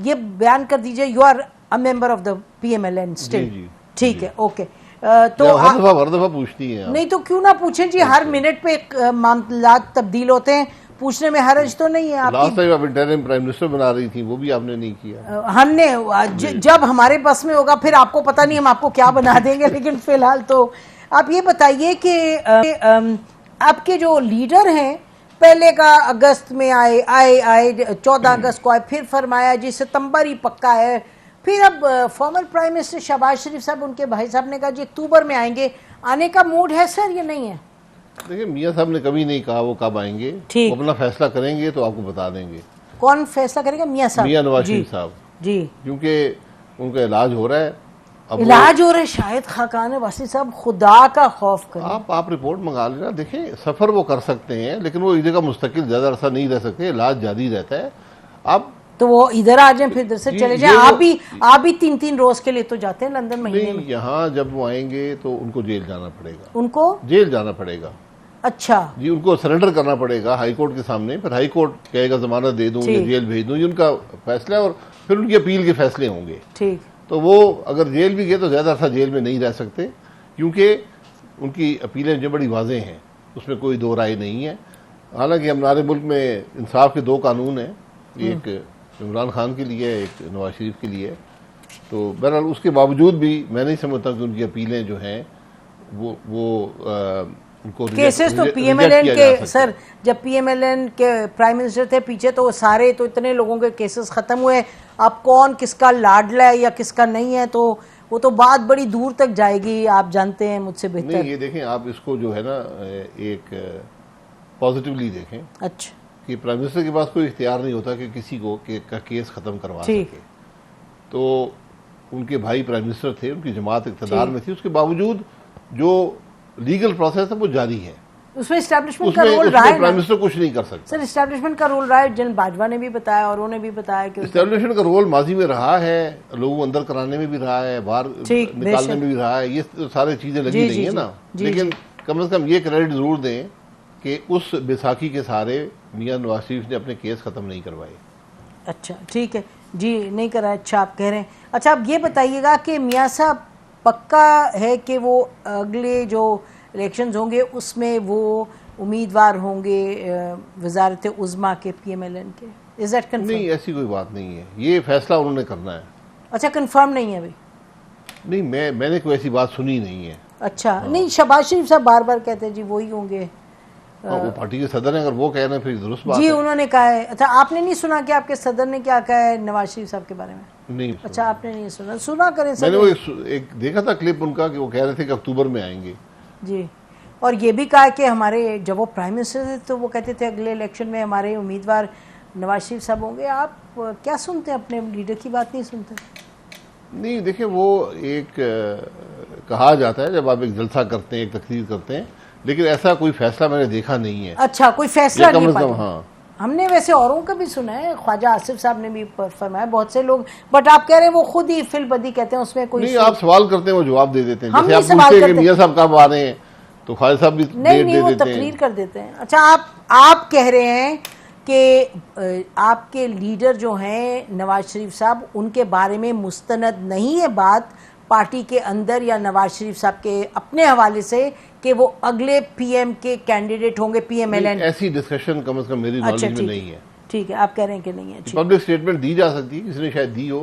ये बयान कर दीजिए, you are a member of the PMLN still, ठीक है, ओके। तो हर दफा पूछती है नहीं तो क्यों ना पूछें जी, हर मिनट पे मामला तब्दील होते हैं, पूछने में हरज तो नहीं है। लास्ट टाइम आप इंटरिम प्राइम मिनिस्टर बना रही थी, वो भी आपने नहीं किया। हमने जब हमारे बस में होगा फिर आपको पता नहीं हम आपको क्या बना देंगे, लेकिन फिलहाल तो आप ये बताइए कि आपके जो लीडर हैं, पहले का अगस्त में आए 14 अगस्त को आए, फिर फरमाया जी सितंबर ही पक्का है, फिर अब फॉर्मर प्राइम मिनिस्टर शहबाज शरीफ साहब, उनके भाई साहब ने कहा जी अक्टूबर में आएंगे। आने का मूड है सर या नहीं है? देखिए, मियां साहब ने कभी नहीं कहा वो कब आएंगे, वो अपना फैसला करेंगे तो आपको बता देंगे। कौन फैसला करेगा? मियां साहब, मियां नवाज शरीफ साहब जी, क्योंकि उनका इलाज हो रहा है। इलाज हो रहा है, शायद खाकान वासी साहब खुदा का खौफ करें। आप रिपोर्ट मंगा लेना। देखें, सफर वो कर सकते हैं लेकिन वो इधर का मुस्तकिल ज्यादा अरसा नहीं रह सकते, इलाज जारी रहता है। आप तो वो इधर आ जाए फिर इधर से चले जाए। आप भी 3-3 रोज के लिए तो जाते हैं लंदन महीने में। यहाँ जब वो आएंगे तो उनको जेल जाना पड़ेगा, उनको जेल जाना पड़ेगा। अच्छा जी, उनको सरेंडर करना पड़ेगा हाई कोर्ट के सामने, फिर हाई कोर्ट कहेगा जमानत दे दूं या जेल भेज दूं, ये उनका फैसला है और फिर उनकी अपील के फैसले होंगे। ठीक, तो वो अगर जेल भी गए तो ज्यादा अर्सा जेल में नहीं रह सकते, क्योंकि उनकी अपीलें जो बड़ी वाज़ेह हैं, उसमें कोई दो राय नहीं है। हालांकि हमारे मुल्क में इंसाफ के दो कानून हैं, एक इमरान खान के लिए, एक नवाज शरीफ के लिए। तो बहरहाल उसके बावजूद भी मैं नहीं समझता कि उनकी अपीलें जो हैं वो उनको केसेस तो PMLN के सर, जब PMLN के प्राइम मिनिस्टर थे पीछे, तो सारे तो इतने लोगों के केसेस खत्म हुए। अब कौन किसका लाडला है या किसका नहीं है, तो वो तो बात बड़ी दूर तक जाएगी, आप जानते हैं मुझसे बेहतर। नहीं, ये देखें आप इसको जो है ना एक पॉजिटिवली देखें। अच्छा, कि प्राइम मिनिस्टर के पास कोई इख्तियार नहीं होता कि किसी को का केस खत्म करवा सके। तो उनके भाई प्राइम मिनिस्टर थे, उनकी जमात इक़्तिदार में थी, उसके बावजूद जो लीगल प्रोसेस है वो जारी है। उसमें एस्टैब्लिशमेंट का रोल रहा है, प्राइम मिनिस्टर कुछ नहीं कर सकता। सर एस्टैब्लिशमेंट का रोल रहा है, जनरल बाजवा ने भी बताया और उन्होंने भी बताया कि एस्टैब्लिशमेंट का रोल माजी में रहा है, लोगों को अंदर कराने में भी रहा है, बाहर निकालने में भी रहा है, ये सारी चीजें लगी नहीं है ना। लेकिन कम से कम ये क्रेडिट जरूर दें कि उस बैसाखी के सहारे मियां नवाज शरीफ ने अपने केस खत्म नहीं करवाए। अच्छा, ठीक है जी, नहीं कराए। अच्छा, आप कह रहे हैं। अच्छा, आप ये बताइएगा कि मियां साहब पक्का है कि वो अगले जो इलेक्शंस होंगे उसमें वो उम्मीदवार होंगे वजारत उज़्मा के PMLN के? Is that confirm? नहीं, ऐसी कोई बात नहीं है, ये फैसला उन्होंने करना है। अच्छा, कंफर्म नहीं है अभी? नहीं, मैंने कोई ऐसी बात सुनी नहीं है। अच्छा, नहीं, शहबाज शरीफ साहब बार बार कहते हैं जी वही होंगे। वो पार्टी के सदर हैं, अगर वो कह रहे हैं फिर दुरुस्त बात जी है। उन्होंने कहा है। अच्छा, आपने नहीं सुना कि आपके सदर ने क्या कहा है नवाज शरीफ साहब के बारे में? नहीं। अच्छा, आपने नहीं सुना? सुना करें सर। मैंने वो एक देखा था क्लिप उनका कि वो कह रहे थे कि अक्टूबर में आएंगे जी, और ये भी कहा कि हमारे जब वो प्राइम मिनिस्टर थे तो वो कहते थे अगले इलेक्शन में हमारे उम्मीदवार नवाज शरीफ साहब होंगे। आप क्या सुनते हैं, अपने लीडर की बात नहीं सुनते? नहीं, देखिए, वो एक कहा जाता है जब आप एक जलसा करते हैं, एक तकरीर करते हैं, लेकिन ऐसा कोई फैसला मैंने देखा नहीं है। अच्छा, कोई फैसला नहीं है? हाँ, हमने वैसे औरों का भी सुना है, ख्वाजा आसिफ साहब ने भी फरमाया, बहुत से लोग, बट आप कह रहे हैं वो खुद ही फिलबदी कहते हैं, उसमें कोई नहीं। आप सवाल करते हैं, वो जवाब दे देते हैं। हम जैसे आप पूछते हैं कि मियां साहब कब आ रहे हैं, तो ख्वाजा साहब भी नहीं, वो तकरीर कर देते हैं। अच्छा, आप कह रहे हैं कि आपके लीडर जो हैं नवाज शरीफ साहब, उनके बारे में मुस्तनद नहीं है बात पार्टी के अंदर या नवाज शरीफ साहब के अपने हवाले से कि वो अगले PM के कैंडिडेट होंगे PMLN? ऐसी डिस्कशन कम से कम मेरी नॉलेज में नहीं है। ठीक है, आप कह रहे हैं कि नहीं है। पब्लिक स्टेटमेंट दी जा सकती है, किसी ने शायद दी हो,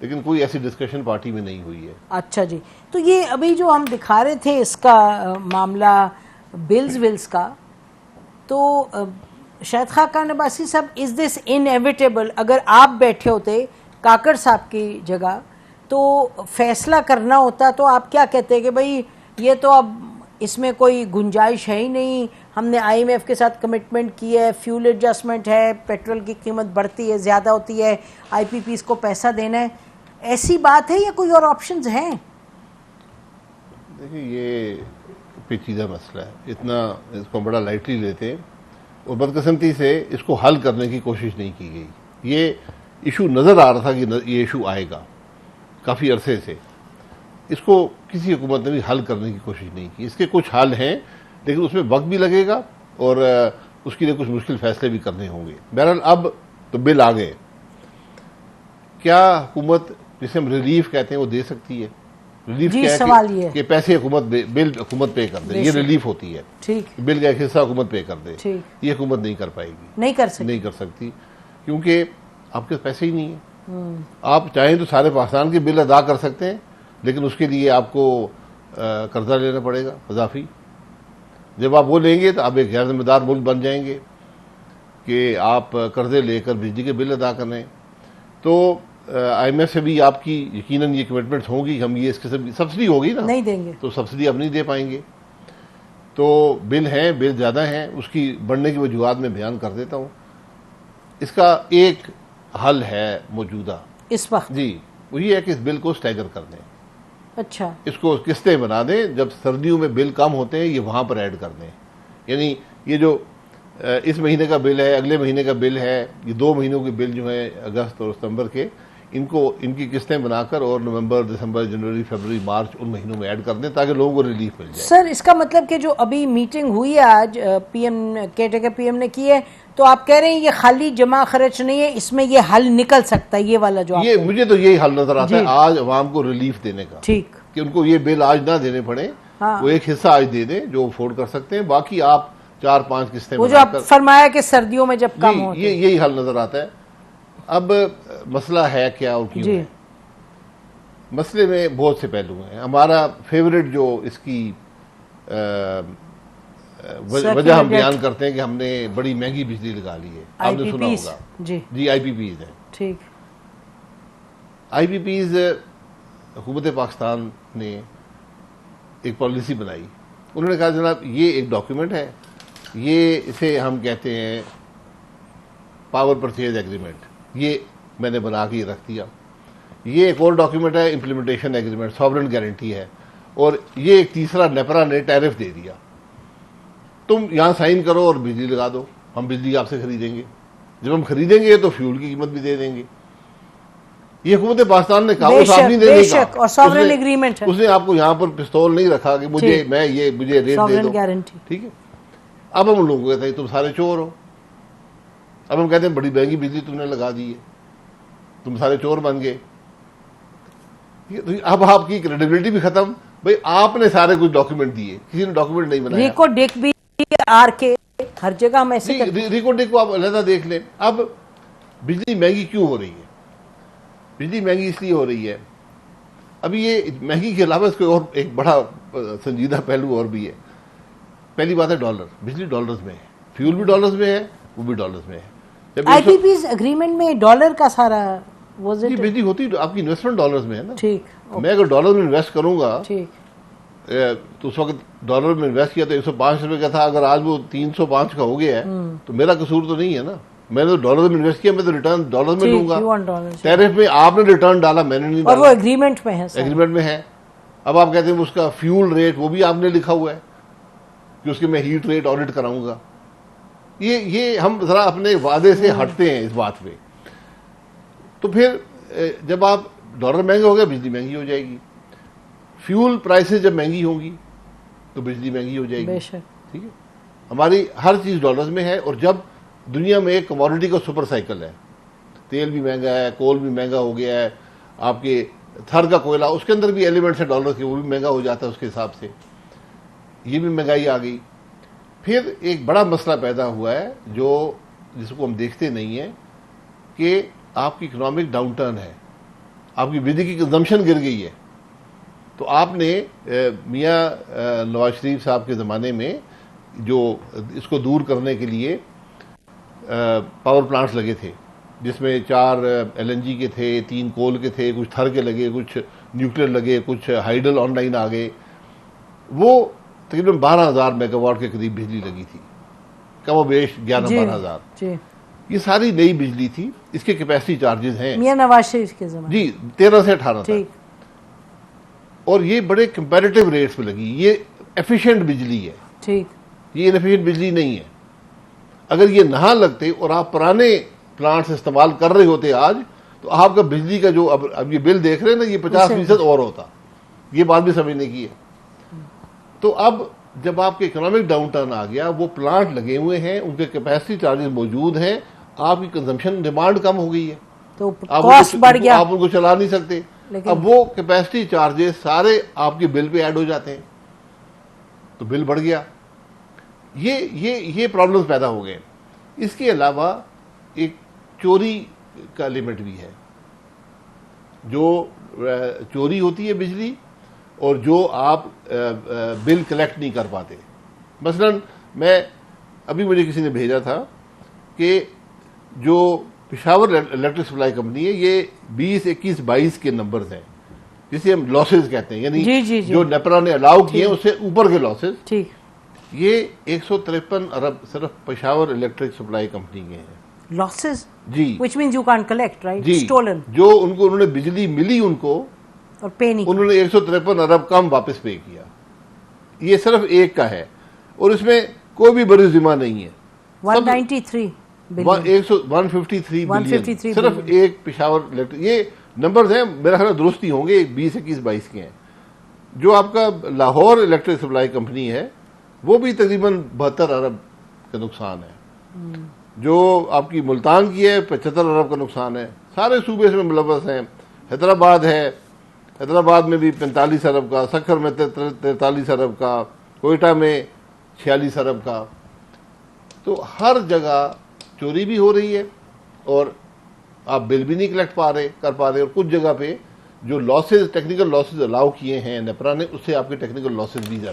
लेकिन कोई ऐसी डिस्कशन पार्टी में नहीं हुई है। अच्छा जी, तो ये अभी जो हम दिखा रहे थे इसका मामला बिल्स का, तो शायद खाकान अब्बासी साहब, इज दिस इनएविटेबल? अगर आप बैठे होते काकड़ साहब की जगह तो फैसला करना होता, तो आप क्या कहते हैं कि भाई ये तो अब इसमें कोई गुंजाइश है ही नहीं, हमने IMF के साथ कमिटमेंट की है, फ्यूल एडजस्टमेंट है, पेट्रोल की कीमत बढ़ती है, ज़्यादा होती है, IPPs को पैसा देना है, ऐसी बात है या कोई और ऑप्शंस हैं? देखिए, ये पेचीदा मसला है, इतना इसको बड़ा लाइटली लेते हैं और बदकिस्मती से इसको हल करने की कोशिश नहीं की गई। ये इशू नज़र आ रहा था कि ये इशू आएगा काफ़ी अरसे से, इसको किसी हुकूमत ने भी हल करने की कोशिश नहीं की। इसके कुछ हल हैं, लेकिन उसमें वक्त भी लगेगा और उसके लिए कुछ मुश्किल फैसले भी करने होंगे। बहरहाल अब तो बिल आ गए, क्या हुकूमत, जिसे हम रिलीफ कहते हैं, वो दे सकती है? रिलीफ जी, क्या सवाल है ये कि पैसे बिल हुकूमत पे कर दे, ये रिलीफ होती है। ठीक, बिल का एक हिस्सा हुकूमत पे कर दे, ठीक, ये हुकूमत नहीं कर पाएगी, नहीं कर सकते। नहीं कर सकती, क्योंकि आपके पास पैसे ही नहीं है। आप चाहें तो सारे पाकिस्तान के बिल अदा कर सकते हैं, लेकिन उसके लिए आपको कर्जा लेना पड़ेगा इजाफी। जब आप वो लेंगे तो आप एक गैर जिम्मेदार मुल्क बन जाएंगे कि आप कर्जे लेकर बिजली के बिल अदा कर रहे हैं। तो IMF से भी आपकी यकीनन ये कमिटमेंट्स होंगी, हम ये इसके सब्सिडी होगी ना, नहीं देंगे तो सब्सिडी अब नहीं दे पाएंगे। तो बिल हैं, बिल ज़्यादा हैं, उसकी बढ़ने की वजूहत में बयान कर देता हूँ। इसका एक हल है मौजूदा इस वक्त। जी, वो ये है कि इस बिल को स्टैगर कर दें, अच्छा, इसको किस्तें बना दें। जब सर्दियों में बिल कम होते हैं, ये वहाँ पर ऐड कर दें। यानी ये जो इस महीने का बिल है, अगले महीने का बिल है, ये 2 महीनों के बिल जो हैं अगस्त और सितंबर के, इनकी किस्तें बनाकर और नवंबर, दिसंबर, जनवरी, फरवरी, मार्च उन महीनों में ऐड कर दें ताकि लोगों को रिलीफ मिल जाए। सर इसका मतलब कि जो अभी मीटिंग हुई है आज PM केटेकर PM ने की है, तो आप कह रहे हैं ये खाली जमा खर्च नहीं है, इसमें ये हल निकल सकता है, ये वाला जो ये मुझे तो यही हल नजर आता है आज अवाम को रिलीफ देने का। ठीक, कि उनको ये बिल आज ना देने पड़े। हाँ। वो एक हिस्सा आज दे दें जो अफोर्ड कर सकते हैं, बाकी आप 4-5 किस्तें वो जो आप फरमाया कि सर्दियों में जब कम हो, यही हल नजर आता है। अब मसला है क्या और क्यों है? मसले में बहुत से पहलू हैं। हमारा फेवरेट जो इसकी वजह हम बयान करते हैं कि हमने बड़ी महंगी बिजली लगा ली है, आपने सुना होगा जी IPPs है। ठीक, IPPs हुकूमत पाकिस्तान ने एक पॉलिसी बनाई। उन्होंने कहा जनाब ये एक डॉक्यूमेंट है, ये इसे हम कहते हैं पावर परचेज एग्रीमेंट, ये मैंने बना के रख दिया। ये एक और डॉक्यूमेंट है इम्प्लीमेंटेशन एग्रीमेंट, सॉवरेन गारंटी है, और ये एक तीसरा नेपरा ने टैरिफ दे दिया, तुम यहां साइन करो और बिजली लगा दो, हम बिजली आपसे खरीदेंगे। जब हम खरीदेंगे तो फ्यूल की कीमत भी दे देंगे। ये हुकूमत पाकिस्तान ने कहा, उस आदमी ने नहीं कहा, और सॉवरेन एग्रीमेंट है, उसने आपको यहां पर पिस्तौल नहीं रखा कि मुझे रेट दे दो, गारंटी। ठीक है। अब हम लोगों को कहते हैं तुम सारे चोर हो। अब हम कहते हैं बड़ी महंगी बिजली तुमने लगा दी है, तुम सारे चोर बन गए। अब आपकी क्रेडिबिलिटी भी खत्म। भाई आपने सारे कुछ डॉक्यूमेंट दिए, किसी ने डॉक्यूमेंट नहीं बनाया। रिको डिक भी RK हर जगह हम ऐसे रिको डिक को आप अलग देख लें। अब बिजली महंगी क्यों हो रही है? बिजली महंगी इसलिए हो रही है, अभी ये महंगी के अलावा इसको और एक बड़ा संजीदा पहलू और भी है। पहली बात है डॉलर, बिजली डॉलर्स में है, फ्यूल भी डॉलर्स में है, वो भी डॉलर्स में है। IPPs एग्रीमेंट में डॉलर का सारा बिजली होती आपकी इन्वेस्टमेंट डॉलर्स में है ना। ठीक, मैं अगर डॉलर में इन्वेस्ट करूंगा, ठीक, तो उस वक्त डॉलर में इन्वेस्ट किया तो 105 रुपए का था, अगर आज वो 305 का हो गया है तो मेरा कसूर तो नहीं है ना। मैंने तो डॉलर में इन्वेस्ट किया, मैं तो रिटर्न डॉलर में लूंगा। टैरिफ में आपने रिटर्न डाला, मैंने नहीं डाला, और वो एग्रीमेंट में है, एग्रीमेंट में है। अब आप कहते हैं उसका फ्यूल रेट वो भी आपने लिखा हुआ है कि उसके मैं हीट रेट ऑडिट कराऊंगा। ये हम जरा अपने वादे से हटते हैं इस बात पे। तो फिर जब आप डॉलर महंगे हो गए, बिजली महंगी हो जाएगी। फ्यूल प्राइसेस जब महंगी होंगी तो बिजली महंगी हो जाएगी, ठीक है। हमारी हर चीज डॉलर्स में है, और जब दुनिया में एक कमोडिटी का सुपर साइकिल है, तेल भी महंगा है, कोल भी महंगा हो गया है, आपके थर का कोयला उसके अंदर भी एलिमेंट्स है डॉलर के, वो भी महंगा हो जाता है उसके हिसाब से, ये भी महंगाई आ गई। फिर एक बड़ा मसला पैदा हुआ है जो जिसको हम देखते नहीं है कि आपकी इकोनॉमिक डाउनटर्न है, आपकी बिजली की कंजम्पशन गिर गई है। तो आपने मियाँ नवाज शरीफ साहब के ज़माने में जो इसको दूर करने के लिए पावर प्लांट्स लगे थे, जिसमें 4 LNG के थे, 3 कोल के थे, कुछ थर के लगे, कुछ न्यूक्लियर लगे, कुछ हाइडल ऑनलाइन आ गए। वो तकरीबन 12,000 मेगावाट के करीब बिजली लगी थी, कमोबेश 11-12,000। ये सारी नई बिजली थी। इसके कैपेसिटी चार्जेस हैं मियां नवाज शरीफ के ज़माने जी 13 से 18 तक, और ये बड़े कंपैरेटिव रेट्स पे लगी। ये एफिशिएंट बिजली है, ठीक, ये इनएफिशिएंट बिजली नहीं है। अगर ये ना लगते और आप पुराने प्लांट्स इस्तेमाल कर रहे होते आज, तो आपका बिजली का जो अब ये बिल देख रहे हैं ना, ये 50% और होता। ये बात भी समझने की है। तो अब जब आपके इकोनॉमिक डाउनटर्न आ गया, वो प्लांट लगे हुए हैं, उनके कैपेसिटी चार्जेस मौजूद हैं, आपकी कंजम्पशन डिमांड कम हो गई है, तो आप कॉस्ट बढ़ गया। आप उनको चला नहीं सकते। अब वो कैपेसिटी चार्जेस सारे आपके बिल पे ऐड हो जाते हैं, तो बिल बढ़ गया। ये प्रॉब्लम्स पैदा हो गए। इसके अलावा एक चोरी का लिमिट भी है। जो चोरी होती है बिजली और जो आप बिल कलेक्ट नहीं कर पाते। मसलन अभी मुझे किसी ने भेजा था कि जो पेशावर इलेक्ट्रिक सप्लाई कंपनी है, ये 20, 21, 22 के नंबर्स हैं, जिसे हम लॉसेज कहते हैं, यानी जी। जो नेपरा ने अलाउ किए उससे ऊपर के लॉसेज। ठीक। ये 153 अरब सिर्फ पेशावर इलेक्ट्रिक सप्लाई कंपनी के हैं लॉसेज जी, which means you can't collect, right? जी, स्टोलन। जो उन्होंने बिजली मिली उनको और पे नहीं, उन्होंने 153 अरब कम वापस पे किया। ये सिर्फ एक का है और इसमें कोई भी बड़ी जिम्मा नहीं है। 193 बिलियन, 153 बिलियन 153 सिर्फ बिलियन। एक पेशावर इलेक्ट्रिक। ये नंबर्स हैं, मेरा ख्याल दुरुस्ती होंगे, 20, 21, 22 के हैं। जो आपका लाहौर इलेक्ट्रिक सप्लाई कंपनी है वो भी तकरीबन 72 अरब का नुकसान है। जो आपकी मुल्तान की है 75 अरब का नुकसान है। सारे सूबे इसमें मुलव्वस हैं। हैदराबाद है, हैदराबाद में भी 45 अरब का, सक्खर में 43 अरब का, कोयटा में 46 अरब का। तो हर जगह चोरी भी हो रही है और आप बिल भी नहीं कलेक्ट कर पा रहे, और कुछ जगह पे जो लॉसेज, टेक्निकल लॉसेज अलाउ किए हैं नेपरा ने, उससे आपके टेक्निकल लॉसेज भी ज्यादा